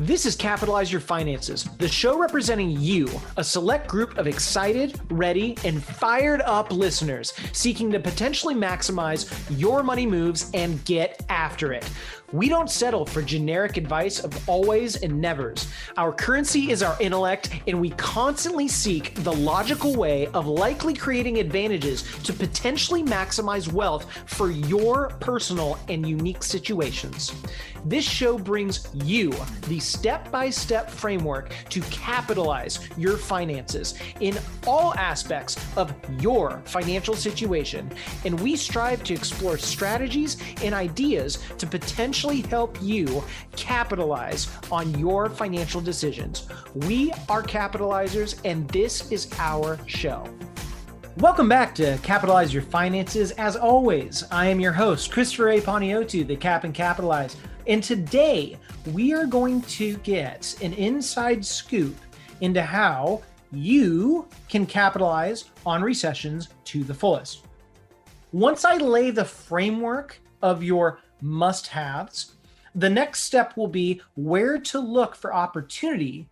This is Capitalize Your Finances, the show representing you, a select group of excited, ready, and fired up listeners seeking to potentially maximize your money moves and get after it. We don't settle for generic advice of always and nevers. Our currency is our intellect, and we constantly seek the logical way of likely creating advantages to potentially maximize wealth for your personal and unique situations. This show brings you the step-by-step framework to capitalize your finances in all aspects of your financial situation, and we strive to explore strategies and ideas to potentially help you capitalize on your financial decisions. We are capitalizers, and this is our show. Welcome back to Capitalize Your Finances. As always, I am your host, Christopher A. Paniotu, the Cap and Capitalize. And today we are going to get an inside scoop into how you can capitalize on recessions to the fullest. Once I lay the framework of your must-haves, the next step will be where to look for opportunity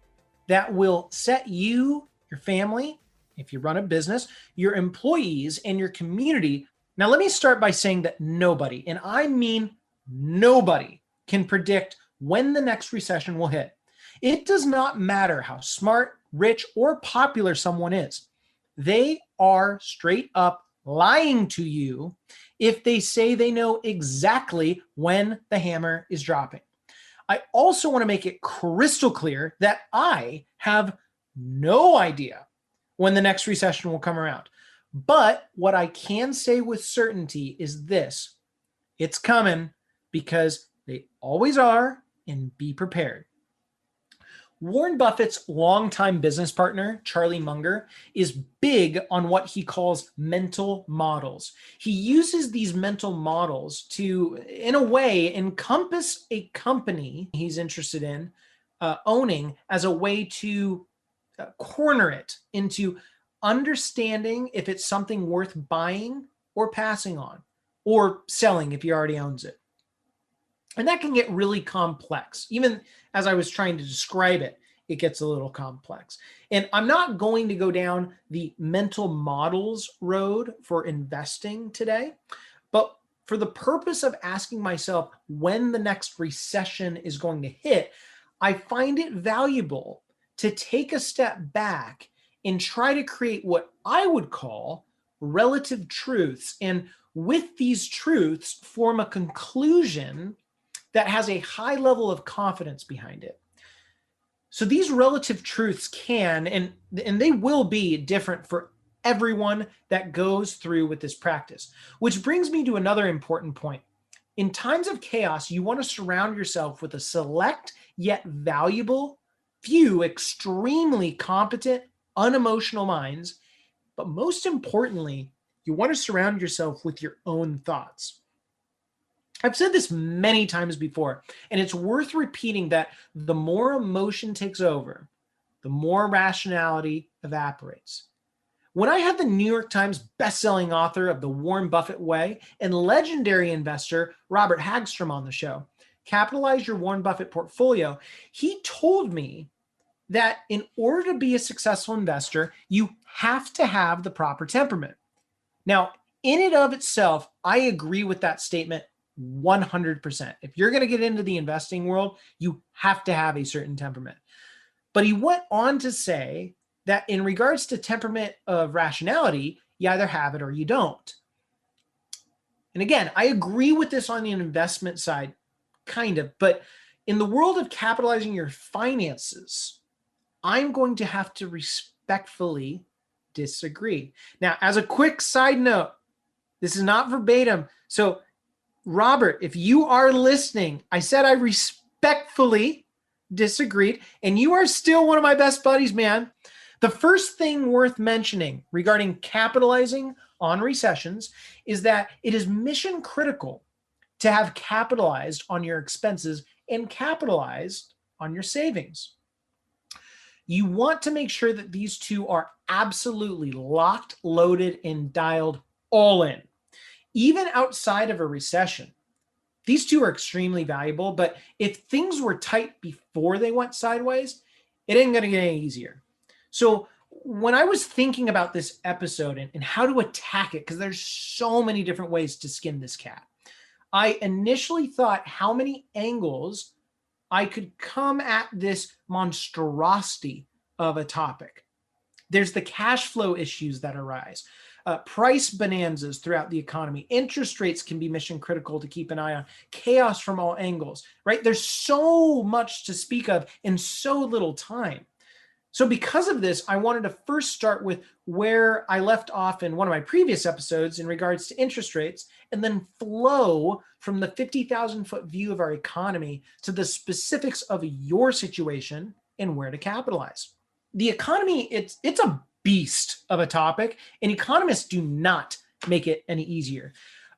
that will set you, your family, if you run a business, your employees, and your community. Now, let me start by saying that nobody, and I mean nobody, can predict when the next recession will hit. It does not matter how smart, rich, or popular someone is. They are straight up lying to you if they say they know exactly when the hammer is dropping. I also want to make it crystal clear that I have no idea when the next recession will come around. But what I can say with certainty is this: it's coming, because they always are, and be prepared. Warren Buffett's longtime business partner, Charlie Munger, is big on what he calls mental models. He uses these mental models to, in a way, encompass a company he's interested in owning as a way to corner it into understanding if it's something worth buying or passing on, or selling if he already owns it. And that can get really complex. Even as I was trying to describe it, it gets a little complex. And I'm not going to go down the mental models road for investing today, but for the purpose of asking myself when the next recession is going to hit, I find it valuable to take a step back and try to create what I would call relative truths. And with these truths, form a conclusion that has a high level of confidence behind it. So these relative truths can, and they will be different for everyone that goes through with this practice, which brings me to another important point. In times of chaos, you want to surround yourself with a select yet valuable few extremely competent, unemotional minds, but most importantly, you want to surround yourself with your own thoughts. I've said this many times before, and it's worth repeating that the more emotion takes over, the more rationality evaporates. When I had the New York Times bestselling author of The Warren Buffett Way and legendary investor Robert Hagstrom on the show, Capitalize Your Warren Buffett Portfolio, he told me that in order to be a successful investor, you have to have the proper temperament. Now, in and of itself, I agree with that statement 100%. If you're going to get into the investing world, you have to have a certain temperament. But he went on to say that in regards to temperament of rationality, you either have it or you don't. And again, I agree with this on the investment side, kind of, but in the world of capitalizing your finances, I'm going to have to respectfully disagree. Now, as a quick side note, this is not verbatim. So Robert, if you are listening, I said I respectfully disagreed, and you are still one of my best buddies, man. The first thing worth mentioning regarding capitalizing on recessions is that it is mission critical to have capitalized on your expenses and capitalized on your savings. You want to make sure that these two are absolutely locked, loaded, and dialed all in. Even outside of a recession, These two are extremely valuable, but if things were tight before they went sideways, it ain't going to get any easier. So when I was thinking about this episode and how to attack it, because there's so many different ways to skin this cat, I initially thought how many angles I could come at this monstrosity of a topic. There's the cash flow issues that arise, price bonanzas throughout the economy. Interest rates can be mission critical to keep an eye on. Chaos from all angles, right? There's so much to speak of in so little time. So because of this, I wanted to first start with where I left off in one of my previous episodes in regards to interest rates, and then flow from the 50,000-foot view of our economy to the specifics of your situation and where to capitalize. The economy, it's a beast of a topic, and economists do not make it any easier.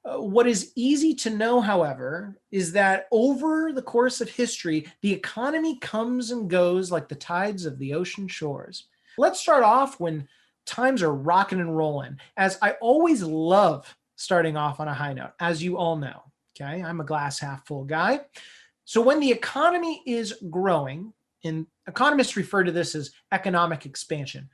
What is easy to know, however, is that over the course of history, the economy comes and goes like the tides of the ocean shores. Let's start off when times are rocking and rolling, as I always love starting off on a high note, as you all know. Okay, I'm a glass half full guy. So when the economy is growing, and economists refer to this as economic expansion,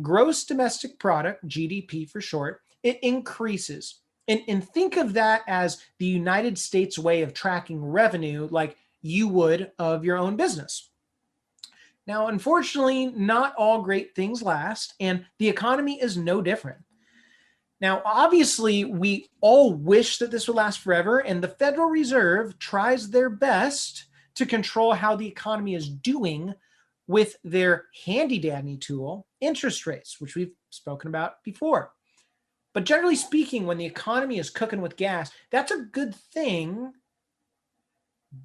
gross domestic product, GDP for short, it increases. And think of that as the United States way of tracking revenue, like you would of your own business. Now, unfortunately, not all great things last, and the economy is no different. Now, obviously, we all wish that this would last forever, and the Federal Reserve tries their best to control how the economy is doing with their handy-dandy tool, interest rates, which we've spoken about before. But generally speaking, when the economy is cooking with gas, that's a good thing.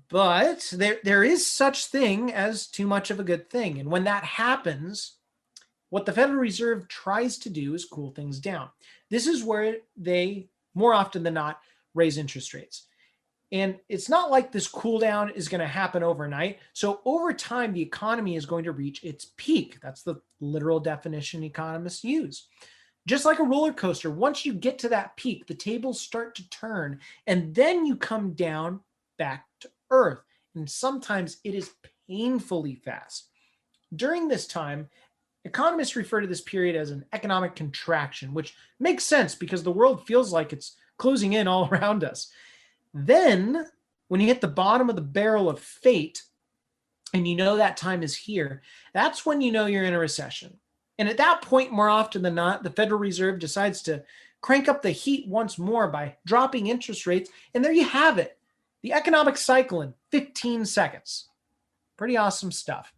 But there is such thing as too much of a good thing. And when that happens, what the Federal Reserve tries to do is cool things down. This is where they, more often than not, raise interest rates. And it's not like this cool down is going to happen overnight. So over time, the economy is going to reach its peak. That's the literal definition economists use. Just like a roller coaster, once you get to that peak, the tables start to turn, and then you come down back to earth. And sometimes it is painfully fast. During this time, economists refer to this period as an economic contraction, which makes sense because the world feels like it's closing in all around us. Then, when you hit the bottom of the barrel of fate, and you know that time is here, that's when you know you're in a recession. And at that point, more often than not, the Federal Reserve decides to crank up the heat once more by dropping interest rates. And there you have it, the economic cycle in 15 seconds. Pretty awesome stuff,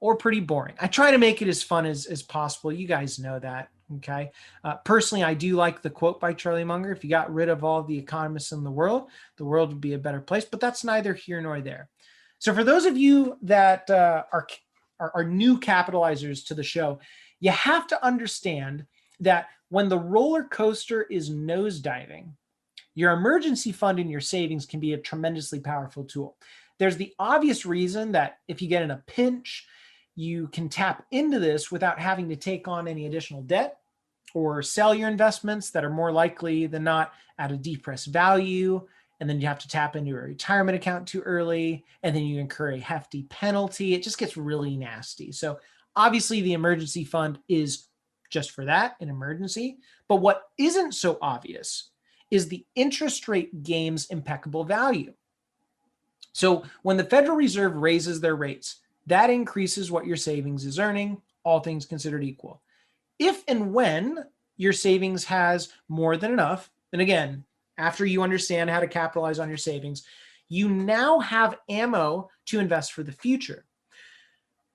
or pretty boring. I try to make it as fun as possible. You guys know that, okay? Personally, I do like the quote by Charlie Munger: if you got rid of all the economists in the world would be a better place. But that's neither here nor there. So for those of you that are new capitalizers to the show, you have to understand that when the roller coaster is nosediving, your emergency fund and your savings can be a tremendously powerful tool. There's the obvious reason that if you get in a pinch, you can tap into this without having to take on any additional debt or sell your investments that are more likely than not at a depressed value. And then you have to tap into a retirement account too early, and then you incur a hefty penalty. It just gets really nasty. So obviously the emergency fund is just for that, an emergency. But what isn't so obvious is the interest rate game's impeccable value. So when the Federal Reserve raises their rates, that increases what your savings is earning, all things considered equal. If and when your savings has more than enough, and again, after you understand how to capitalize on your savings, you now have ammo to invest for the future.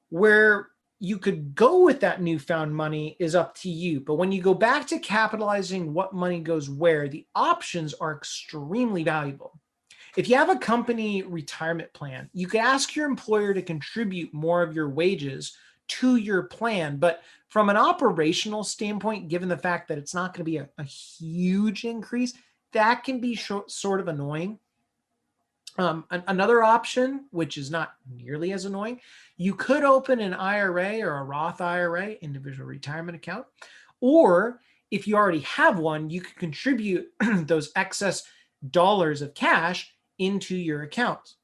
Where you could go with that newfound money is up to you. But when you go back to capitalizing what money goes where, the options are extremely valuable. If you have a company retirement plan, you could ask your employer to contribute more of your wages to your plan. But from an operational standpoint, given the fact that it's not going to be a huge increase, that can be sort of annoying. Another option, which is not nearly as annoying, you could open an IRA or a Roth IRA, individual retirement account, or if you already have one, you could contribute those excess dollars of cash into your accounts.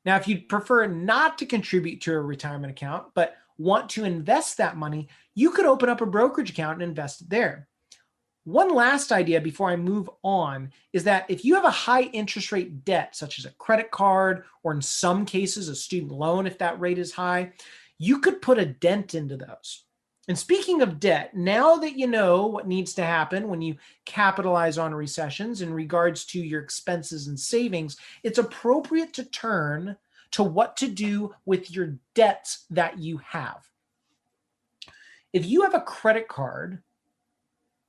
Now, if you'd prefer not to contribute to a retirement account, but want to invest that money, you could open up a brokerage account and invest it there. One last idea before I move on is that if you have a high interest rate debt, such as a credit card, or in some cases, a student loan, if that rate is high, you could put a dent into those. And speaking of debt, now that you know what needs to happen when you capitalize on recessions in regards to your expenses and savings, it's appropriate to turn to what to do with your debts that you have. If you have a credit card,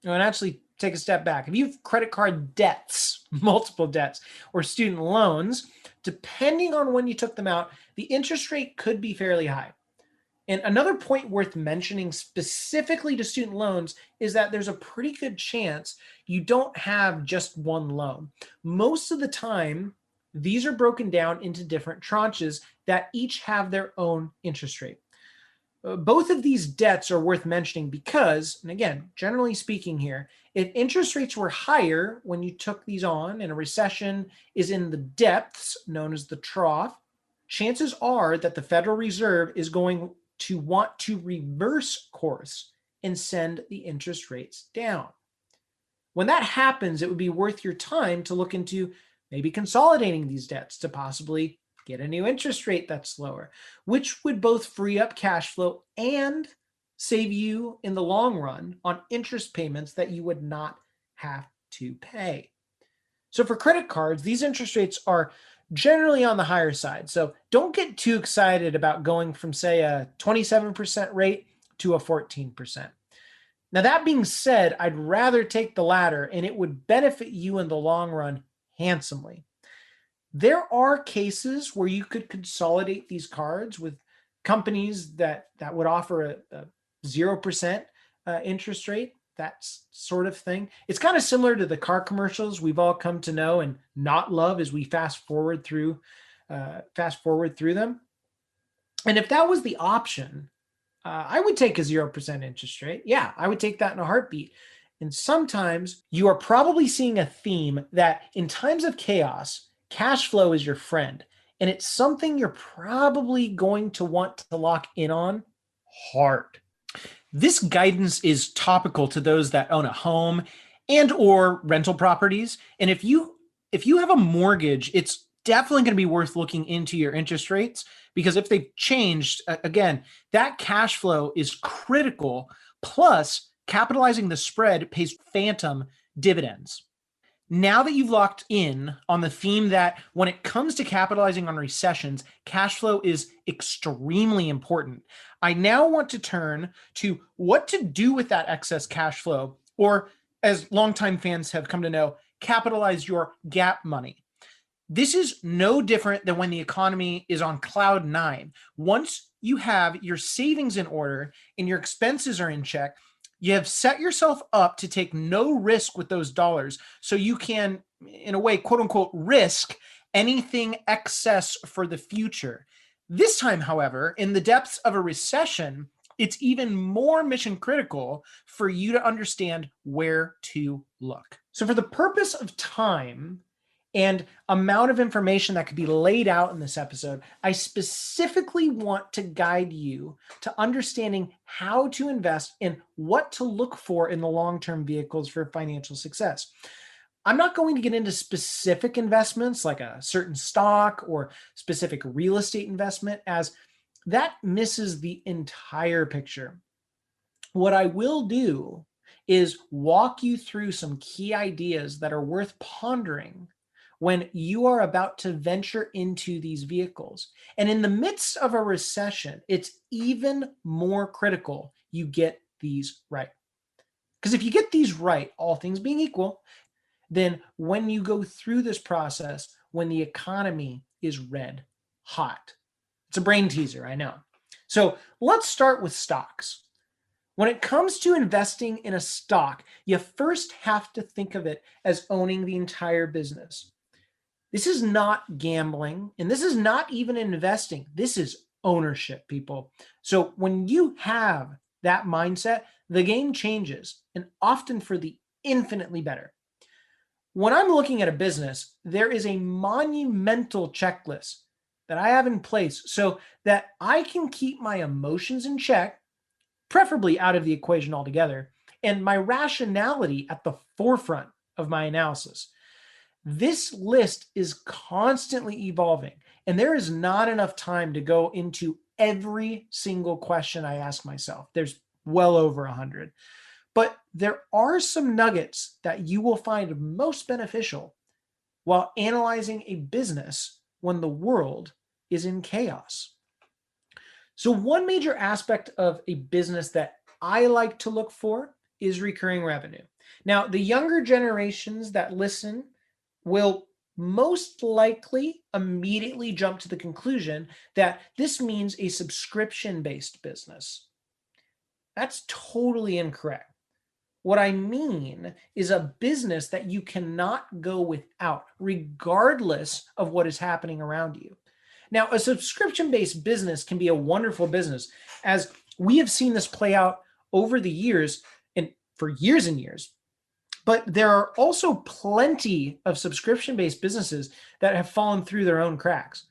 and actually take a step back, if you have credit card debts, multiple debts, or student loans, depending on when you took them out, the interest rate could be fairly high. And another point worth mentioning specifically to student loans is that there's a pretty good chance you don't have just one loan. Most of the time, these are broken down into different tranches that each have their own interest rate. Both of these debts are worth mentioning because, and again, generally speaking here, if interest rates were higher when you took these on and a recession is in the depths, known as the trough, chances are that the Federal Reserve is going to want to reverse course and send the interest rates down. When that happens, it would be worth your time to look into maybe consolidating these debts to possibly get a new interest rate that's lower, which would both free up cash flow and save you in the long run on interest payments that you would not have to pay. So for credit cards, these interest rates are generally on the higher side. So don't get too excited about going from, say, a 27% rate to a 14%. Now, that being said, I'd rather take the latter, and it would benefit you in the long run handsomely. There are cases where you could consolidate these cards with companies that would offer a 0% interest rate, that sort of thing. It's kind of similar to the car commercials we've all come to know and not love as we fast forward through them. And if that was the option, I would take a 0% interest rate. Yeah, I would take that in a heartbeat. And sometimes you are probably seeing a theme that in times of chaos, cash flow is your friend. And it's something you're probably going to want to lock in on hard. This guidance is topical to those that own a home and or rental properties. And if you have a mortgage, it's definitely going to be worth looking into your interest rates, because if they've changed, again, that cash flow is critical. Plus, capitalizing the spread pays phantom dividends. Now that you've locked in on the theme that when it comes to capitalizing on recessions, cash flow is extremely important, I now want to turn to what to do with that excess cash flow, or as longtime fans have come to know, capitalize your gap money. This is no different than when the economy is on cloud nine. Once you have your savings in order and your expenses are in check, you have set yourself up to take no risk with those dollars. So you can, in a way, quote unquote, risk anything excess for the future. This time, however, in the depths of a recession, it's even more mission critical for you to understand where to look. So for the purpose of time and amount of information that could be laid out in this episode, I specifically want to guide you to understanding how to invest and what to look for in the long-term vehicles for financial success. I'm not going to get into specific investments like a certain stock or specific real estate investment, as that misses the entire picture. What I will do is walk you through some key ideas that are worth pondering when you are about to venture into these vehicles. And in the midst of a recession, it's even more critical you get these right. Because if you get these right, all things being equal, then when you go through this process, when the economy is red hot, it's a brain teaser, I know. So let's start with stocks. When it comes to investing in a stock, you first have to think of it as owning the entire business. This is not gambling, and this is not even investing. This is ownership, people. So when you have that mindset, the game changes, and often for the infinitely better. When I'm looking at a business, there is a monumental checklist that I have in place so that I can keep my emotions in check, preferably out of the equation altogether, and my rationality at the forefront of my analysis. This list is constantly evolving, and there is not enough time to go into every single question I ask myself. There's well over 100. But there are some nuggets that you will find most beneficial while analyzing a business when the world is in chaos. So, one major aspect of a business that I like to look for is recurring revenue. Now, the younger generations that listen will most likely immediately jump to the conclusion that this means a subscription based business. That's totally incorrect. What I mean is a business that you cannot go without, regardless of what is happening around you. Now, a subscription based business can be a wonderful business, as we have seen this play out over the years and for years and years. But there are also plenty of subscription based businesses that have fallen through their own cracks.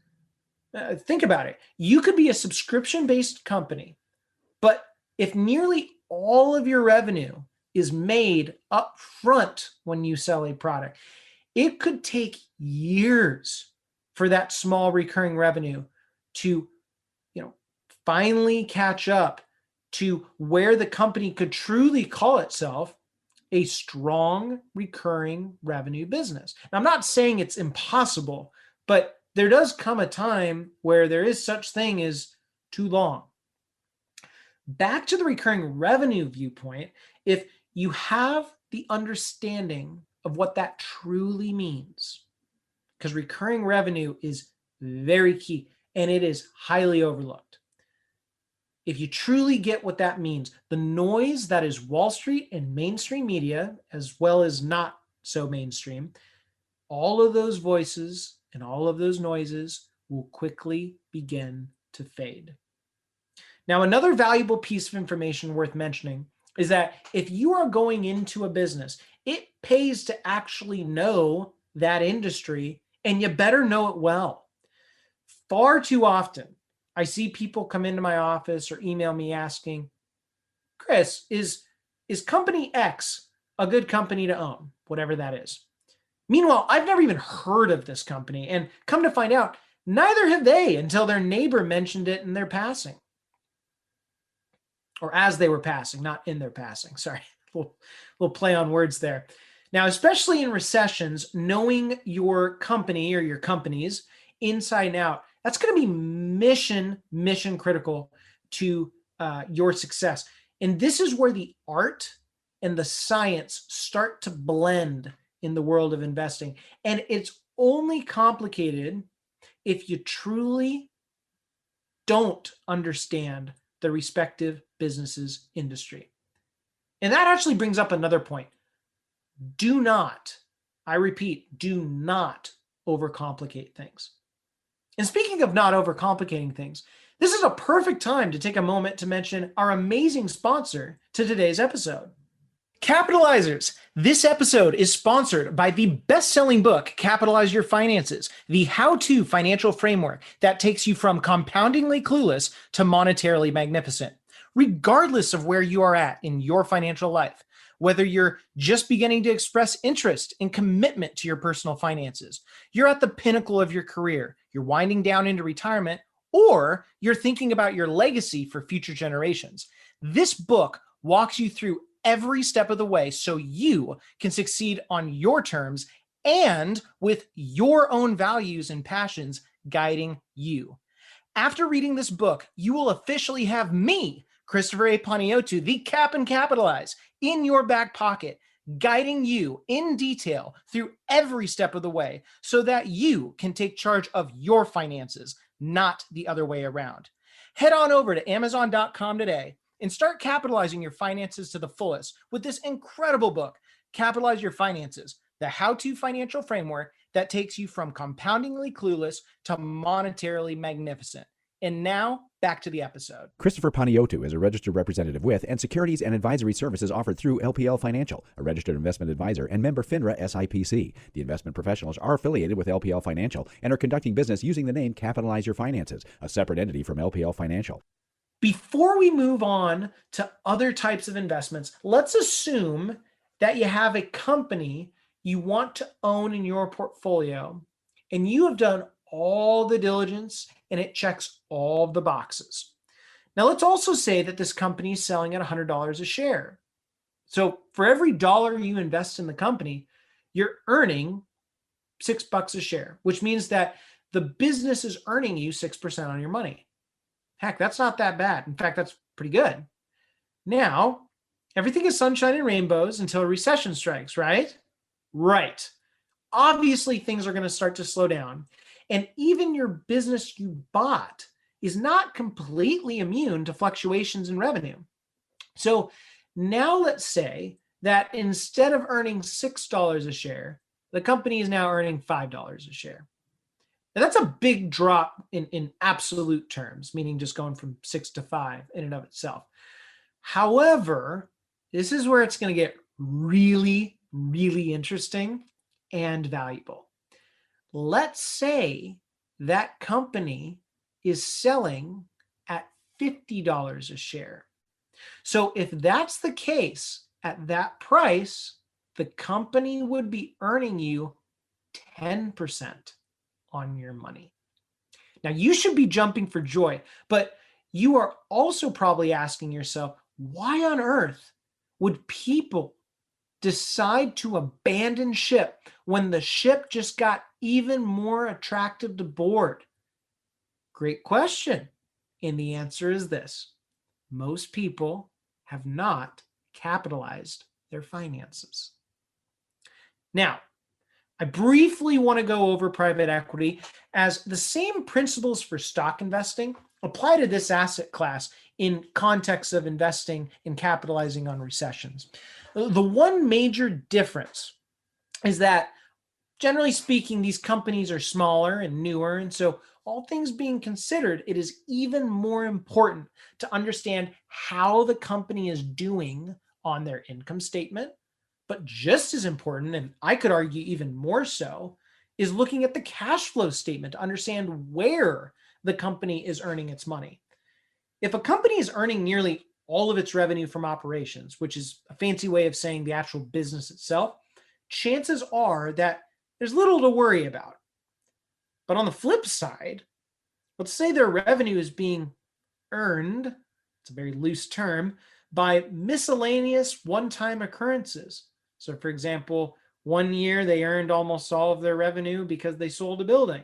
Think about it. You could be a subscription based company, but if nearly all of your revenue is made up front when you sell a product, it could take years for that small recurring revenue to, finally catch up to where the company could truly call itself a strong recurring revenue business. Now, I'm not saying it's impossible, but there does come a time where there is such thing as too long. Back to the recurring revenue viewpoint, if you have the understanding of what that truly means, because recurring revenue is very key and it is highly overlooked. If you truly get what that means, the noise that is Wall Street and mainstream media, as well as not so mainstream, all of those voices and all of those noises will quickly begin to fade. Now, another valuable piece of information worth mentioning is that if you are going into a business, it pays to actually know that industry, and you better know it well. Far too often, I see people come into my office or email me asking, Chris, is company X a good company to own, whatever that is? Meanwhile, I've never even heard of this company, and come to find out, neither have they until their neighbor mentioned it in their passing. Or as they were passing, not in their passing. Sorry, we'll play on words there. Now, especially in recessions, knowing your company or your companies inside and out, that's going to be mission critical to your success. And this is where the art and the science start to blend in the world of investing. And it's only complicated if you truly don't understand the respective business's industry. And that actually brings up another point. Do not, I repeat, do not overcomplicate things. And speaking of not overcomplicating things, this is a perfect time to take a moment to mention our amazing sponsor to today's episode. Capitalizers, this episode is sponsored by the best-selling book, Capitalize Your Finances, the how-to financial framework that takes you from compoundingly clueless to monetarily magnificent. Regardless of where you are at in your financial life, whether you're just beginning to express interest and commitment to your personal finances, you're at the pinnacle of your career, you're winding down into retirement, or you're thinking about your legacy for future generations, this book walks you through every step of the way so you can succeed on your terms and with your own values and passions guiding you. After reading this book, you will officially have me, Christopher A. Paniotu, the Cap and Capitalize, in your back pocket, guiding you in detail through every step of the way so that you can take charge of your finances, not the other way around. Head on over to Amazon.com today and start capitalizing your finances to the fullest with this incredible book, Capitalize Your Finances, the how-to financial framework that takes you from compoundingly clueless to monetarily magnificent. And now back to the episode. Christopher Paniotu is a registered representative with and securities and advisory services offered through LPL Financial, a registered investment advisor and member FINRA SIPC. The investment professionals are affiliated with LPL Financial and are conducting business using the name Capitalize Your Finances, a separate entity from LPL Financial. Before we move on to other types of investments, let's assume that you have a company you want to own in your portfolio, and you have done all the diligence and it checks all the boxes. Now, let's also say that this company is selling at $100 a share. So for every dollar you invest in the company, you're earning $6 a share, which means that the business is earning you 6% on your money. Heck, that's not that bad. In fact, that's pretty good. Now, everything is sunshine and rainbows until a recession strikes, right? Right. Obviously, things are going to start to slow down. And even your business you bought is not completely immune to fluctuations in revenue. So now let's say that instead of earning $6 a share, the company is now earning $5 a share. Now that's a big drop in absolute terms, meaning just going from 6 to 5 in and of itself. However, this is where it's going to get really, really interesting and valuable. Let's say that company is selling at $50 a share. So if that's the case, at that price, the company would be earning you 10% on your money. Now, you should be jumping for joy, but you are also probably asking yourself, why on earth would people decide to abandon ship when the ship just got even more attractive to board? Great question. And the answer is this: most people have not capitalized their finances. Now, I briefly want to go over private equity, as the same principles for stock investing apply to this asset class in context of investing and capitalizing on recessions. The one major difference is that, generally speaking, these companies are smaller and newer, and so all things being considered, it is even more important to understand how the company is doing on their income statement. But just as important, and I could argue even more so, is looking at the cash flow statement to understand where the company is earning its money. If a company is earning nearly all of its revenue from operations, which is a fancy way of saying the actual business itself, chances are that there's little to worry about. But on the flip side, let's say their revenue is being earned, it's a very loose term, by miscellaneous one-time occurrences. So for example, one year they earned almost all of their revenue because they sold a building,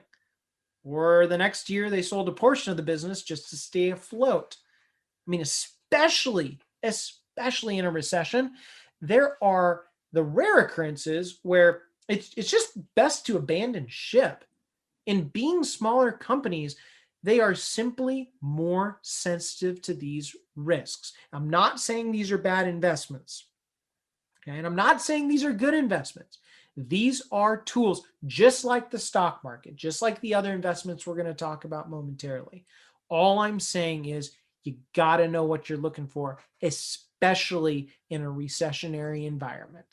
or the next year they sold a portion of the business just to stay afloat. I mean, especially in a recession, there are the rare occurrences where it's just best to abandon ship. In being smaller companies, they are simply more sensitive to these risks. I'm not saying these are bad investments, okay? And I'm not saying these are good investments. These are tools, just like the stock market, just like the other investments we're going to talk about momentarily. All I'm saying is you got to know what you're looking for, especially in a recessionary environment.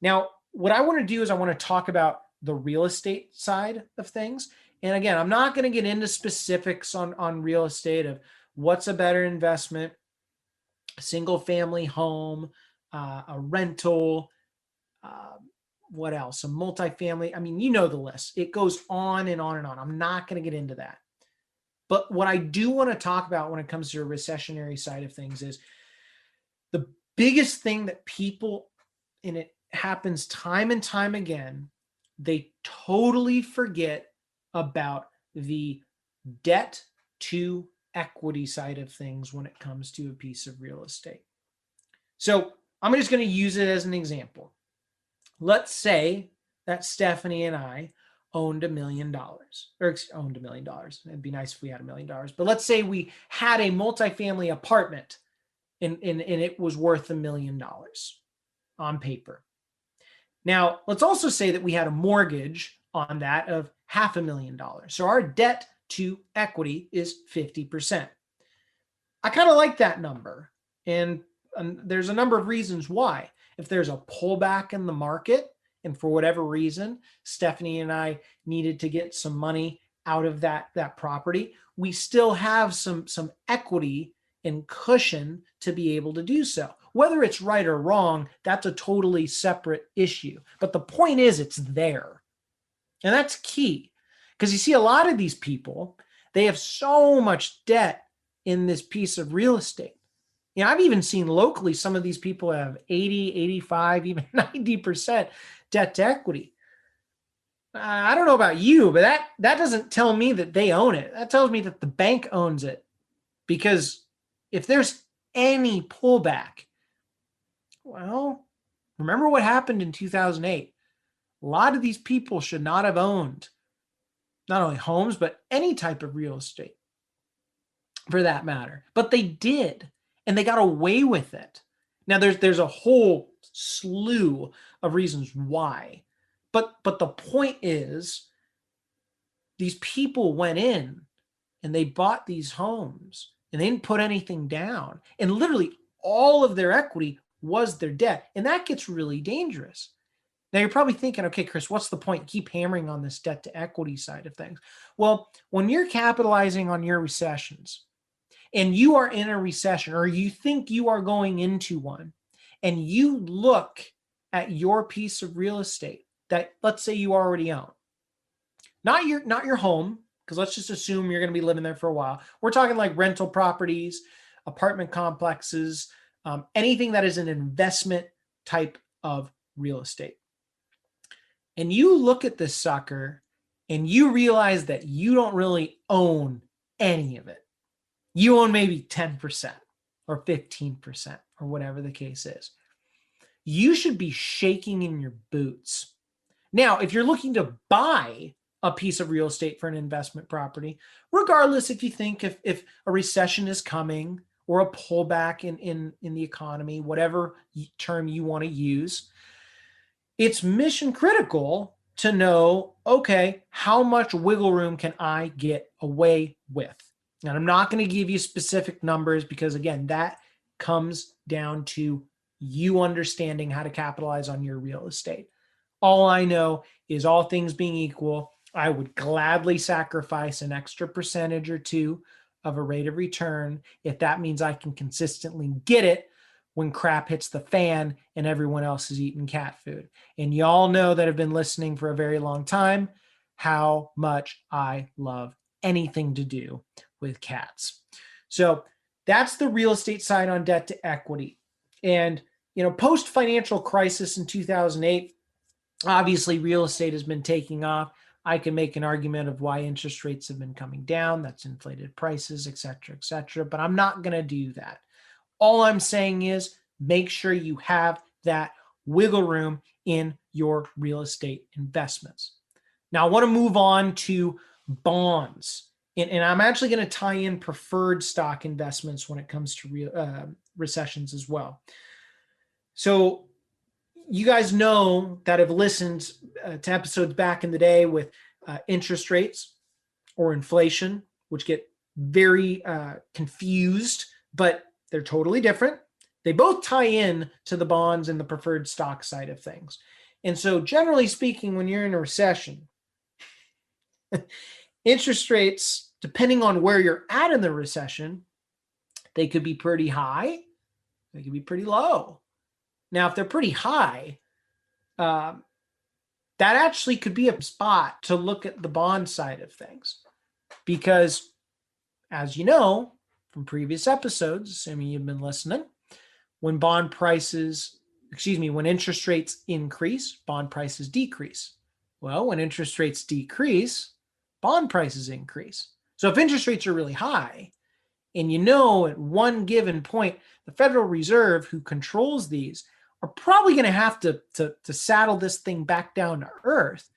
Now, what I want to do is I want to talk about the real estate side of things. And again, I'm not going to get into specifics on real estate of what's a better investment, a single family home, a rental, what else? A multifamily. I mean, you know the list. It goes on and on and on. I'm not going to get into that. But what I do want to talk about when it comes to a recessionary side of things is the biggest thing that people, and it happens time and time again, they totally forget about the debt to equity side of things when it comes to a piece of real estate. So I'm just going to use it as an example. Let's say that Stephanie and I owned $1 million, or owned $1 million. It'd be nice if we had $1 million, but let's say we had a multifamily apartment and it was worth $1 million on paper. Now, let's also say that we had a mortgage on that of $500,000. So our debt to equity is 50%. I kind of like that number. And there's a number of reasons why. If there's a pullback in the market, and for whatever reason, Stephanie and I needed to get some money out of that property, we still have some equity and cushion to be able to do so. Whether it's right or wrong, that's a totally separate issue. But the point is, it's there. And that's key. Because you see, a lot of these people, they have so much debt in this piece of real estate. I've even seen locally some of these people have 80, 85, even 90% debt to equity. I don't know about you, but that doesn't tell me that they own it. That tells me that the bank owns it. Because if there's any pullback, well, remember what happened in 2008. A lot of these people should not have owned not only homes, but any type of real estate for that matter. But they did, and they got away with it. Now, there's a whole slew of reasons why. But the point is, these people went in and they bought these homes and they didn't put anything down. And literally all of their equity was their debt. And that gets really dangerous. Now you're probably thinking, okay, Chris, what's the point? Keep hammering on this debt to equity side of things. Well, when you're capitalizing on your recessions and you are in a recession or you think you are going into one and you look at your piece of real estate that let's say you already own, not your home, because let's just assume you're going to be living there for a while. We're talking like rental properties, apartment complexes, anything that is an investment type of real estate. And you look at this sucker and you realize that you don't really own any of it. You own maybe 10% or 15% or whatever the case is. You should be shaking in your boots. Now, if you're looking to buy a piece of real estate for an investment property, regardless if you think if a recession is coming or a pullback in the economy, whatever term you want to use, it's mission critical to know, okay, how much wiggle room can I get away with? And I'm not going to give you specific numbers because, again, that comes down to you understanding how to capitalize on your real estate. All I know is, all things being equal, I would gladly sacrifice an extra percentage or two of a rate of return if that means I can consistently get it when crap hits the fan and everyone else is eating cat food. And y'all know that have been listening for a very long time how much I love anything to do with cats. So that's the real estate side on debt to equity. And, post financial crisis in 2008, obviously real estate has been taking off. I can make an argument of why interest rates have been coming down. That's inflated prices, et cetera, but I'm not going to do that. All I'm saying is make sure you have that wiggle room in your real estate investments. Now, I want to move on to bonds. And I'm actually going to tie in preferred stock investments when it comes to recessions as well. So you guys know that have listened to episodes back in the day with interest rates or inflation, which get very confused, but they're totally different. They both tie in to the bonds and the preferred stock side of things. And so generally speaking, when you're in a recession, interest rates, depending on where you're at in the recession, they could be pretty high. They could be pretty low. Now, if they're pretty high, that actually could be a spot to look at the bond side of things. Because as you know from previous episodes, assuming you've been listening, when interest rates increase, bond prices decrease. Well, when interest rates decrease, bond prices increase. So if interest rates are really high, and at one given point, the Federal Reserve, who controls these, are probably going to have to saddle this thing back down to earth.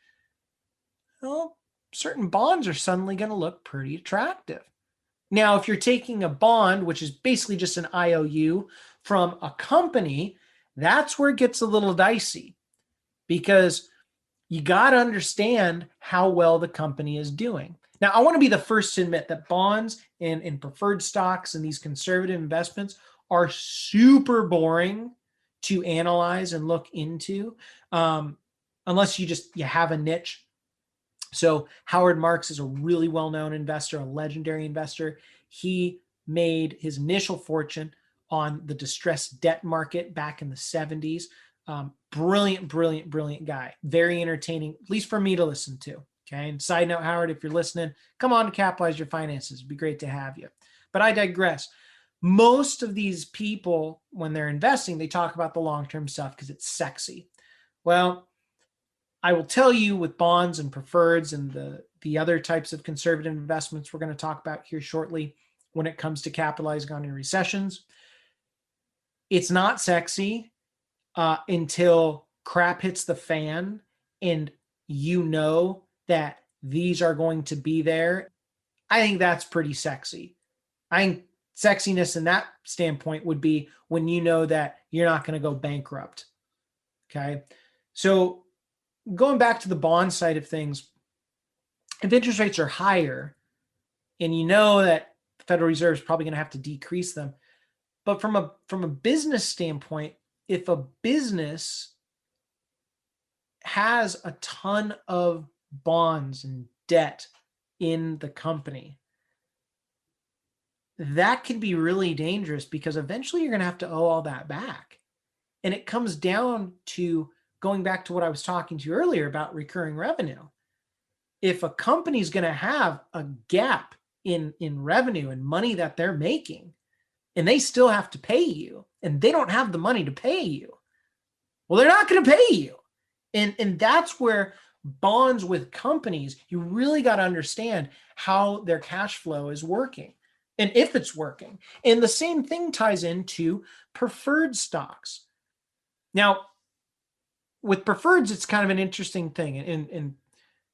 Well, certain bonds are suddenly going to look pretty attractive. Now, if you're taking a bond, which is basically just an IOU from a company, that's where it gets a little dicey, because you got to understand how well the company is doing. Now, I want to be the first to admit that bonds and preferred stocks and these conservative investments are super boring to analyze and look into, unless you have a niche. So Howard Marks is a really well-known investor, a legendary investor. He made his initial fortune on the distressed debt market back in the 70s. Brilliant, brilliant, brilliant guy. Very entertaining, at least for me to listen to. Okay. And side note, Howard, if you're listening, come on to Capitalize Your Finances. It'd be great to have you. But I digress. Most of these people, when they're investing, they talk about the long-term stuff because it's sexy. Well, I will tell you with bonds and preferreds and the other types of conservative investments we're going to talk about here shortly when it comes to capitalizing on your recessions, it's not sexy until crap hits the fan and you know that these are going to be there. I think that's pretty sexy. I think sexiness in that standpoint would be when you know that you're not going to go bankrupt. Okay. So going back to the bond side of things, if interest rates are higher and you know that the Federal Reserve is probably going to have to decrease them, but from a business standpoint, if a business has a ton of bonds and debt in the company, that can be really dangerous because eventually you're going to have to owe all that back. And it comes down to going back to what I was talking to you earlier about recurring revenue. If a company is going to have a gap in revenue and money that they're making, and they still have to pay you, and they don't have the money to pay you, well, they're not going to pay you. And that's where bonds with companies, you really got to understand how their cash flow is working and if it's working. And the same thing ties into preferred stocks. Now, with preferreds, it's kind of an interesting thing. And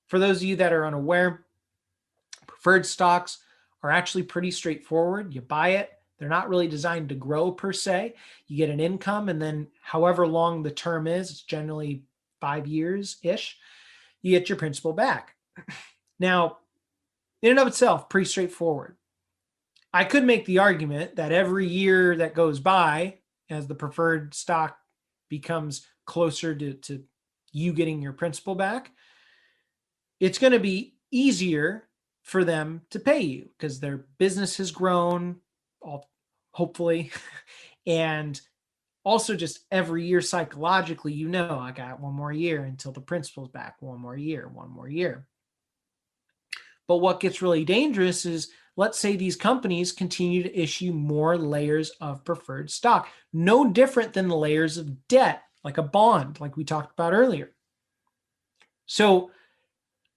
for those of you that are unaware, preferred stocks are actually pretty straightforward. You buy it. They're not really designed to grow per se. You get an income, and then however long the term is, it's generally 5 years-ish, you get your principal back. Now, in and of itself, pretty straightforward. I could make the argument that every year that goes by, as the preferred stock becomes closer to you getting your principal back, it's going to be easier for them to pay you because their business has grown, hopefully. And also just every year psychologically, I got one more year until the principal's back, one more year. But what gets really dangerous is, let's say these companies continue to issue more layers of preferred stock, no different than the layers of debt, like a bond, like we talked about earlier. So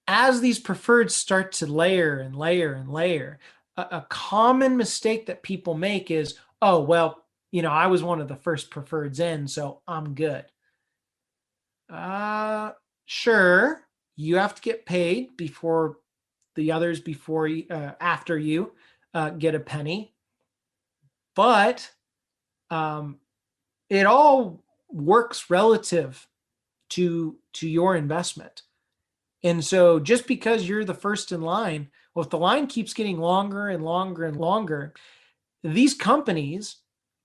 as these preferreds start to layer and layer and layer, a common mistake that people make is, oh, well, I was one of the first preferreds in, so I'm good. Sure, you have to get paid before the others after you get a penny, but it all works relative to your investment. And so just because you're the first in line, well, if the line keeps getting longer and longer and longer, these companies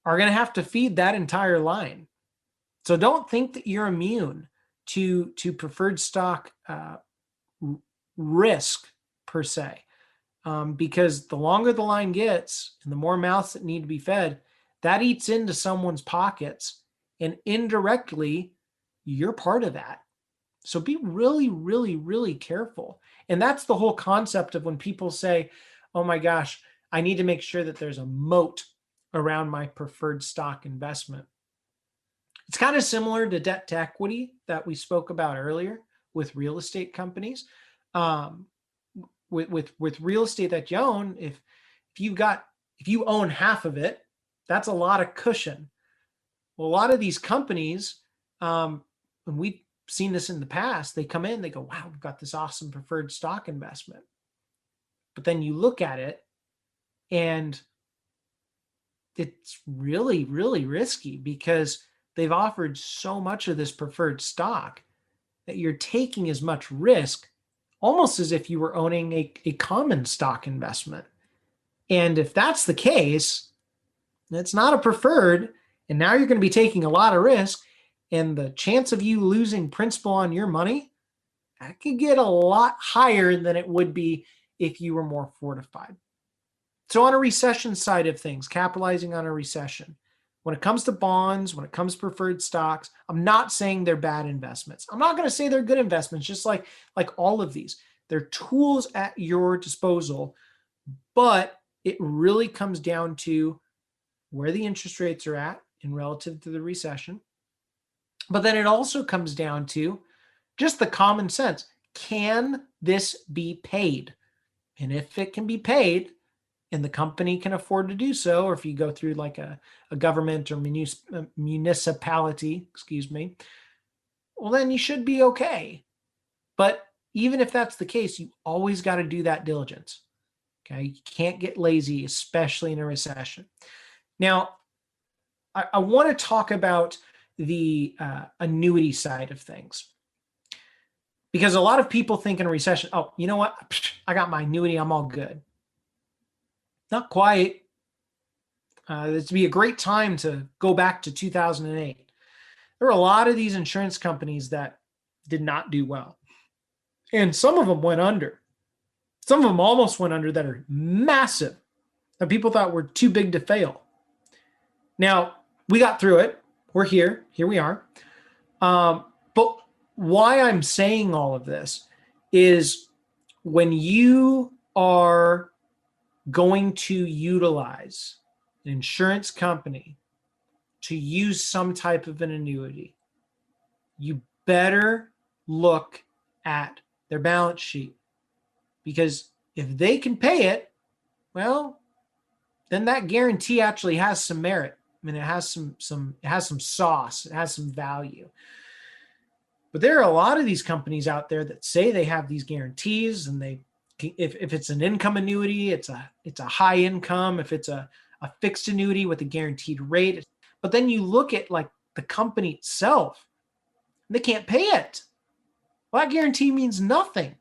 are going to have to feed that entire line. So don't think that you're immune to preferred stock risk per se, because the longer the line gets and the more mouths that need to be fed, that eats into someone's pockets, and indirectly, you're part of that. So be really, really, really careful. And that's the whole concept of when people say, oh my gosh, I need to make sure that there's a moat around my preferred stock investment. It's kind of similar to debt to equity that we spoke about earlier with real estate companies. With real estate that you own, if you own half of it, that's a lot of cushion. Well, a lot of these companies, and we've seen this in the past, they come in, they go, wow, we've got this awesome preferred stock investment. But then you look at it and it's really, really risky because they've offered so much of this preferred stock that you're taking as much risk almost as if you were owning a common stock investment. And if that's the case, it's not a preferred, and now you're going to be taking a lot of risk, and the chance of you losing principal on your money, that could get a lot higher than it would be if you were more fortified. So on a recession side of things, capitalizing on a recession, when it comes to bonds, when it comes to preferred stocks, I'm not saying they're bad investments. I'm not going to say they're good investments, just like all of these. They're tools at your disposal, but it really comes down to where the interest rates are at in relative to the recession. But then it also comes down to just the common sense. Can this be paid? And if it can be paid, and the company can afford to do so, or if you go through like a government or municipality, well, then you should be okay. But even if that's the case, you always got to do that diligence. Okay. You can't get lazy, especially in a recession. Now, I want to talk about the annuity side of things. Because a lot of people think in a recession, oh, you know what? I got my annuity. I'm all good. Not quite. This would be a great time to go back to 2008. There were a lot of these insurance companies that did not do well. And some of them went under. Some of them almost went under that are massive, that people thought were too big to fail. Now, we got through it. We're here. Here we are. But why I'm saying all of this is when you are going to utilize an insurance company to use some type of an annuity, you better look at their balance sheet, because if they can pay it, well, then that guarantee actually has some merit. I mean, it has some sauce, it has some value. But there are a lot of these companies out there that say they have these guarantees, and they, if it's an income annuity, it's a high income. If it's a fixed annuity with a guaranteed rate, but then you look at like the company itself, they can't pay it. Well, that guarantee means nothing.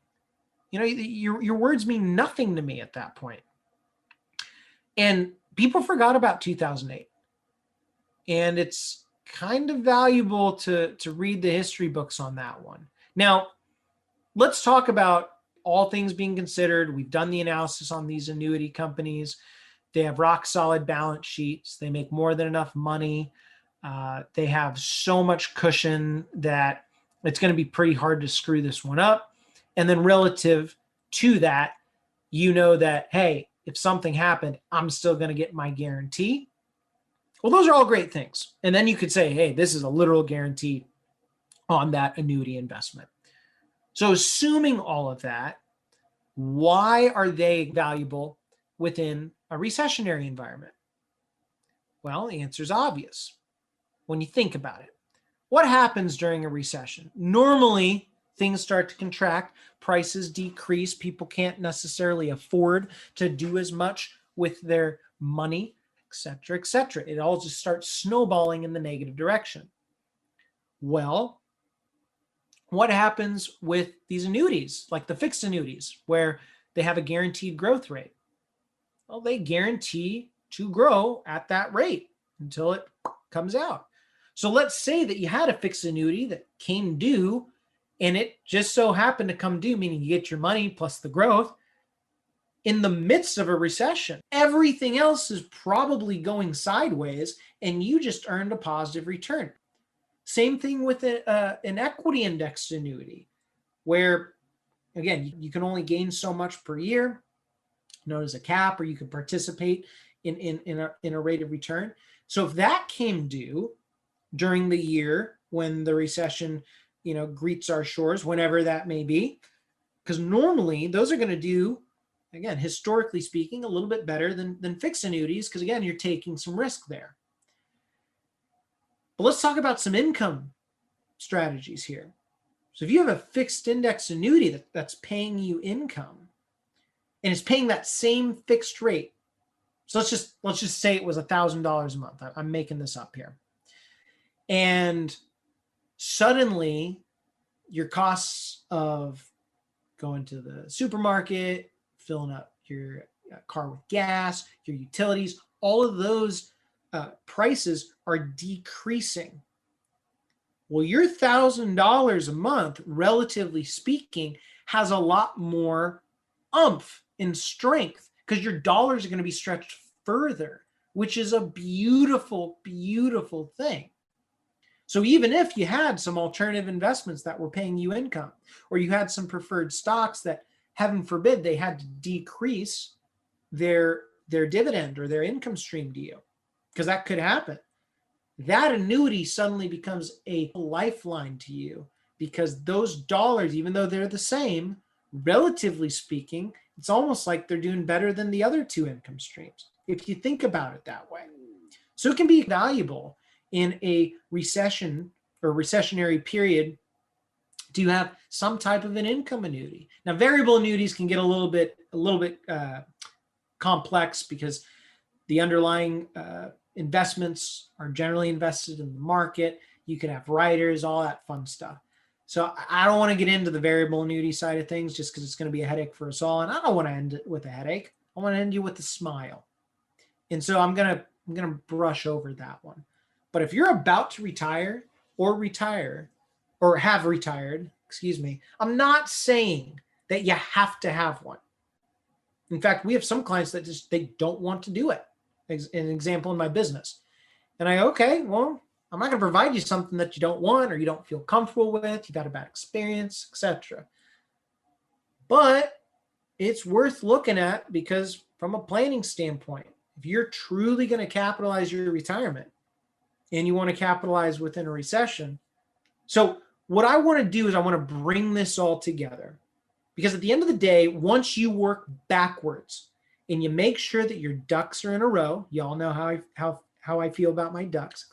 You know, your words mean nothing to me at that point. And people forgot about 2008, and it's kind of valuable to read the history books on that one. Now, let's talk about all things being considered. We've done the analysis on these annuity companies. They have rock solid balance sheets. They make more than enough money. They have so much cushion that it's going to be pretty hard to screw this one up. And then relative to that, you know that, hey, if something happened, I'm still going to get my guarantee. Well, those are all great things. And then you could say, hey, this is a literal guarantee on that annuity investment. So assuming all of that, why are they valuable within a recessionary environment? Well, the answer is obvious when you think about it. What happens during a recession? Normally, things start to contract, prices decrease, people can't necessarily afford to do as much with their money, etc., etc. It all just starts snowballing in the negative direction. Well, what happens with these annuities, like the fixed annuities, where they have a guaranteed growth rate? Well, they guarantee to grow at that rate until it comes out. So let's say that you had a fixed annuity that came due, and it just so happened to come due, meaning you get your money plus the growth in the midst of a recession. Everything else is probably going sideways, and you just earned a positive return. Same thing with an equity indexed annuity, where, again, you can only gain so much per year, known as a cap, or you can participate in a rate of return. So if that came due during the year when the recession, greets our shores, whenever that may be, because normally those are going to do, again, historically speaking, a little bit better than fixed annuities, because again, you're taking some risk there. But let's talk about some income strategies here. So if you have a fixed index annuity that's paying you income, and it's paying that same fixed rate, so let's just say it was $1,000 a month. I'm making this up here. And suddenly your costs of going to the supermarket, filling up your car with gas, your utilities, all of those prices are decreasing. Well, your $1,000 a month, relatively speaking, has a lot more oomph and strength because your dollars are going to be stretched further, which is a beautiful, beautiful thing. So even if you had some alternative investments that were paying you income, or you had some preferred stocks that, heaven forbid, they had to decrease their dividend or their income stream to you, because that could happen, that annuity suddenly becomes a lifeline to you, because those dollars, even though they're the same, relatively speaking, it's almost like they're doing better than the other two income streams, if you think about it that way. So it can be valuable in a recession or recessionary period to have some type of an income annuity. Now, variable annuities can get a little bit complex because the underlying investments are generally invested in the market. You can have riders, all that fun stuff. So I don't want to get into the variable annuity side of things just because it's going to be a headache for us all. And I don't want to end it with a headache. I want to end you with a smile. And so I'm going to brush over that one. But if you're about to retire or have retired, I'm not saying that you have to have one. In fact, we have some clients that they don't want to do it. An example in my business. And I go, okay, well, I'm not going to provide you something that you don't want or you don't feel comfortable with, you've had a bad experience, etc. But it's worth looking at, because from a planning standpoint, if you're truly going to capitalize your retirement and you want to capitalize within a recession. So what I want to do is I want to bring this all together, because at the end of the day, once you work backwards and you make sure that your ducks are in a row, y'all know how I feel about my ducks,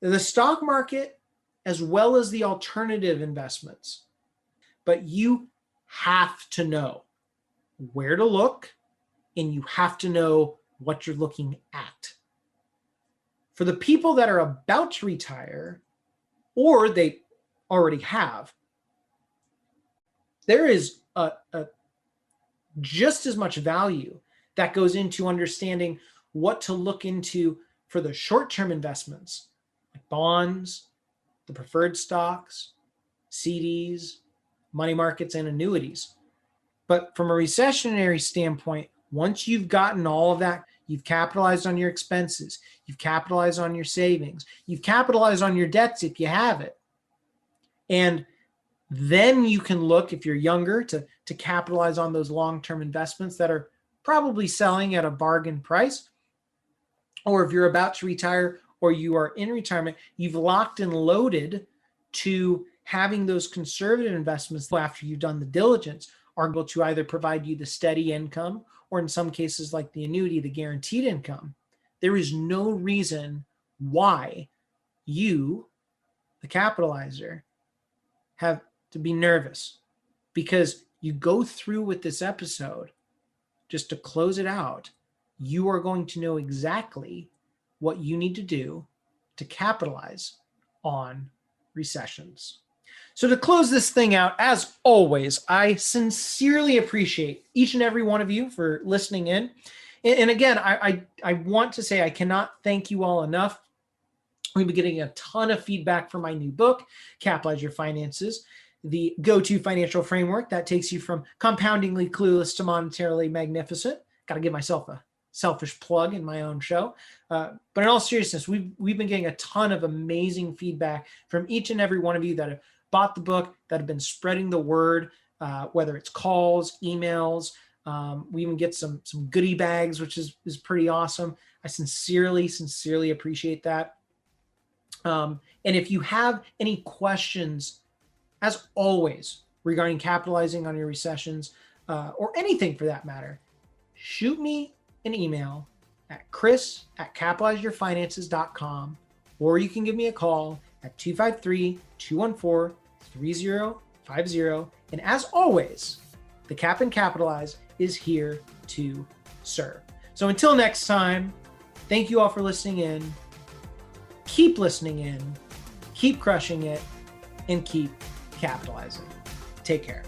the stock market as well as the alternative investments. But you have to know where to look, and you have to know what you're looking at. For the people that are about to retire, or they already have, there is a just as much value that goes into understanding what to look into for the short-term investments, like bonds, the preferred stocks, CDs, money markets, and annuities. But from a recessionary standpoint, once you've gotten all of that, you've capitalized on your expenses, you've capitalized on your savings, you've capitalized on your debts if you have it. And then you can look, if you're younger, to capitalize on those long-term investments that are probably selling at a bargain price. Or if you're about to retire or you are in retirement, you've locked and loaded to having those conservative investments after you've done the diligence are able to either provide you the steady income, or in some cases like the annuity, the guaranteed income. There is no reason why you, the capitalizer, have to be nervous, because you go through with this episode, just to close it out, you are going to know exactly what you need to do to capitalize on recessions. So to close this thing out, as always, I sincerely appreciate each and every one of you for listening in. And again, I want to say I cannot thank you all enough. We've been getting a ton of feedback for my new book, Capitalize Your Finances, the go-to financial framework that takes you from compoundingly clueless to monetarily magnificent. Got to give myself a selfish plug in my own show. But in all seriousness, we've been getting a ton of amazing feedback from each and every one of you that have bought the book, that have been spreading the word, whether it's calls, emails. We even get some goodie bags, which is pretty awesome. I sincerely appreciate that. And if you have any questions, as always, regarding capitalizing on your recessions, or anything for that matter, shoot me an email at chris@capitalizeyourfinances.com, or you can give me a call at 253-214-3050. And as always, the Cap and Capitalize is here to serve. So until next time, thank you all for listening in. Keep listening in, keep crushing it, and keep capitalizing. Take care.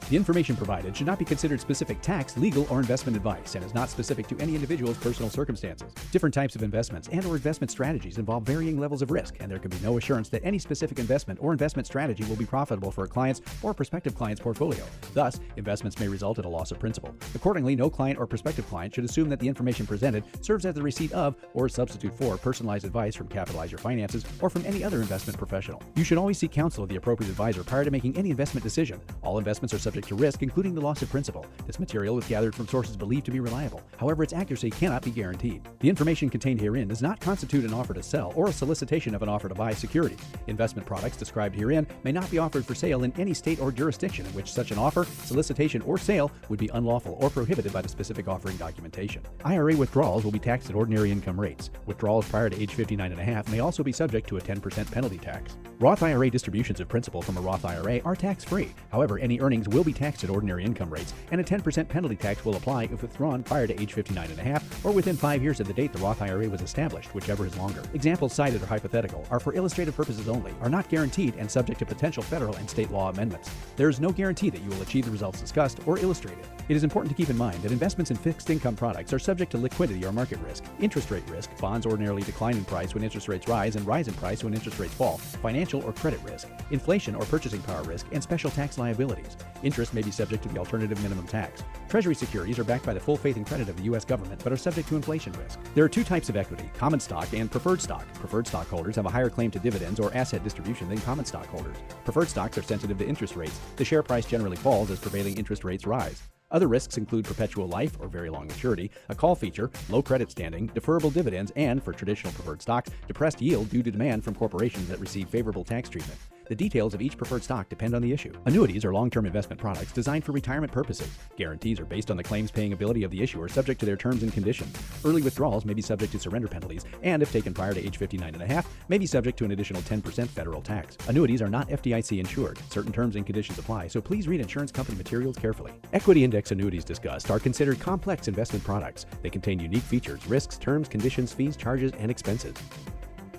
The information provided should not be considered specific tax, legal, or investment advice and is not specific to any individual's personal circumstances. Different types of investments and/or investment strategies involve varying levels of risk, and there can be no assurance that any specific investment or investment strategy will be profitable for a client's or prospective client's portfolio. Thus, investments may result in a loss of principal. Accordingly, no client or prospective client should assume that the information presented serves as the receipt of or a substitute for personalized advice from Capitalize Your Finances or from any other investment professional. You should always seek counsel of the appropriate advisor prior to making any investment decision. All investments are subject to risk, including the loss of principal. This material is gathered from sources believed to be reliable. However, its accuracy cannot be guaranteed. The information contained herein does not constitute an offer to sell or a solicitation of an offer to buy securities. Investment products described herein may not be offered for sale in any state or jurisdiction in which such an offer, solicitation, or sale would be unlawful or prohibited by the specific offering documentation. IRA withdrawals will be taxed at ordinary income rates. Withdrawals prior to age 59.5 may also be subject to a 10% penalty tax. Roth IRA distributions of principal from a Roth IRA are tax-free. However, any earnings will be taxed at ordinary income rates, and a 10% penalty tax will apply if withdrawn prior to age 59.5 or within 5 years of the date the Roth IRA was established, whichever is longer. Examples cited are hypothetical, are for illustrative purposes only, are not guaranteed, and subject to potential federal and state law amendments. There is no guarantee that you will achieve the results discussed or illustrated. It is important to keep in mind that investments in fixed income products are subject to liquidity or market risk, interest rate risk, bonds ordinarily decline in price when interest rates rise and rise in price when interest rates fall, financial or credit risk, inflation or purchasing power risk, and special tax liabilities. Interest may be subject to the alternative minimum tax. Treasury securities are backed by the full faith and credit of the U.S. government but are subject to inflation risk. There are two types of equity, common stock and preferred stock. Preferred stockholders have a higher claim to dividends or asset distribution than common stockholders. Preferred stocks are sensitive to interest rates. The share price generally falls as prevailing interest rates rise. Other risks include perpetual life or very long maturity, a call feature, low credit standing, deferrable dividends, and, for traditional preferred stocks, depressed yield due to demand from corporations that receive favorable tax treatment. The details of each preferred stock depend on the issue. Annuities are long-term investment products designed for retirement purposes. Guarantees are based on the claims-paying ability of the issuer, subject to their terms and conditions. Early withdrawals may be subject to surrender penalties, and if taken prior to age 59.5, may be subject to an additional 10% federal tax. Annuities are not FDIC insured. Certain terms and conditions apply, so please read insurance company materials carefully. Equity index annuities discussed are considered complex investment products. They contain unique features, risks, terms, conditions, fees, charges, and expenses.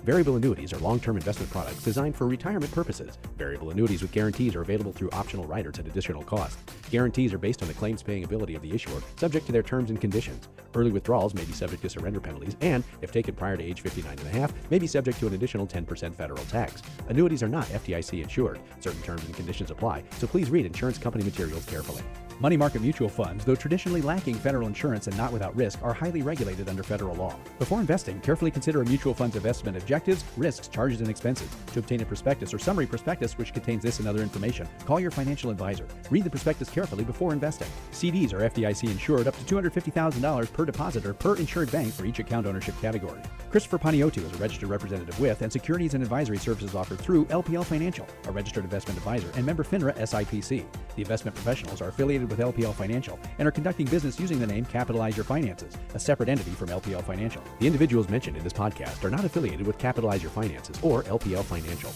Variable annuities are long-term investment products designed for retirement purposes. Variable annuities with guarantees are available through optional riders at additional cost. Guarantees are based on the claims-paying ability of the issuer, subject to their terms and conditions. Early withdrawals may be subject to surrender penalties and, if taken prior to age 59.5, may be subject to an additional 10% federal tax. Annuities are not FDIC insured. Certain terms and conditions apply, so please read insurance company materials carefully. Money market mutual funds, though traditionally lacking federal insurance and not without risk, are highly regulated under federal law. Before investing, carefully consider a mutual fund's investment objectives, risks, charges, and expenses. To obtain a prospectus or summary prospectus which contains this and other information, call your financial advisor. Read the prospectus carefully before investing. CDs are FDIC insured up to $250,000 per depositor per insured bank for each account ownership category. Christopher Paniotu is a registered representative with and securities and advisory services offered through LPL Financial, a registered investment advisor, and member FINRA SIPC. The investment professionals are affiliated with LPL Financial and are conducting business using the name Capitalize Your Finances, a separate entity from LPL Financial. The individuals mentioned in this podcast are not affiliated with Capitalize Your Finances or LPL Financial.